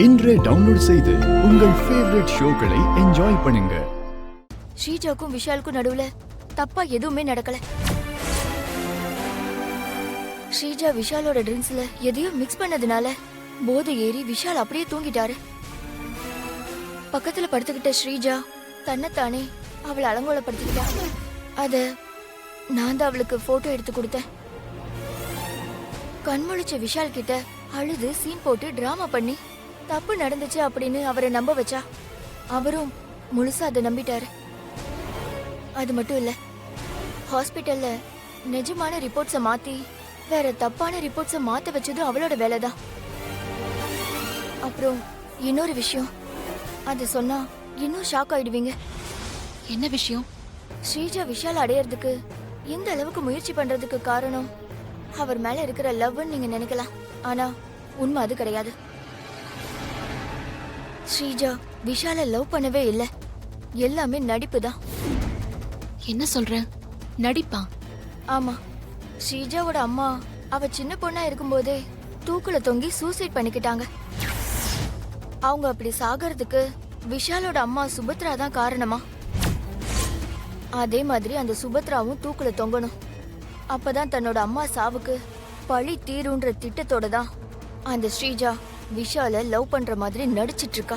இன்றே டவுன்லோட் செய்து உங்கள் ஃபேவரட் ஷோக்களை என்ஜாய் பண்ணுங்க. ஸ்ரீஜாக்கும் விஷாலுக்கும் நடுவுல தப்பா எதுவுமே நடக்கல. ஸ்ரீஜா விஷாலோட ட்ரிங்க்ஸ்ல எதையும் மிக்ஸ் பண்ணதுனால போதை ஏறி விஷால் அப்படியே தூங்கிட்டாரு. பக்கத்துல படுத்துக்கிட்ட ஸ்ரீஜா தன்னைத்தானே அவளை அலங்கோலப்படுத்திக்கிட்டா. அத நான் தான் அவளுக்கு போட்டோ எடுத்து கொடுத்தேன். கண்முழிச்ச விஷால் கிட்ட அழுது சீன் போட்டு டிராமா பண்ணி தப்பு நடந்துச்சு அப்படின்னு அவரை நம்ப வச்சா. அவரும் முழுசா அதை நம்பிட்டாரு. அது மட்டும் இல்ல, ஹாஸ்பிட்டல்ல நிஜமான ரிப்போர்ட்ஸை மாத்தி வேற தப்பான ரிப்போர்ட்ஸை மாத்த வச்சதும் அவளோட வேலைதான். அப்புறம் இன்னொரு விஷயம், அது சொன்னா இன்னும் ஷாக் ஆயிடுவீங்க. என்ன விஷயம்? ஸ்ரீஜா விஷால் அடையறதுக்கு இந்த அளவுக்கு முயற்சி பண்றதுக்கு காரணம் அவர் மேல இருக்கிற லவ்னு நீங்க நினைக்கலாம். ஆனா உண்மை அது கிடையாது. ஸ்ரீஜா விஷால லவ் பண்ணவே இல்ல. எல்லாமே நடிப்பு தான். என்ன சொல்ற? நடிப்பா? ஆமா, ஸ்ரீஜாவோட அம்மா அவ சின்ன பொண்ணா இருக்கும்போதே தூக்குல தொங்கி சூசைட் பண்ணிக்கிட்டாங்க. அவங்க அப்படி சாகிறதுக்கு விஷாலோட அம்மா சுபத்ரா தான் காரணமா. அதே மாதிரி அந்த சுபத்ராவும் தூக்குல தொங்கணும். அப்பதான் தன்னோட அம்மா சாவுக்கு பழி தீருன்ற திட்டத்தோட தான் அந்த ஸ்ரீஜா விஷால லவ் பண்ற மாதிரி நடிச்சிட்டு இருக்கா.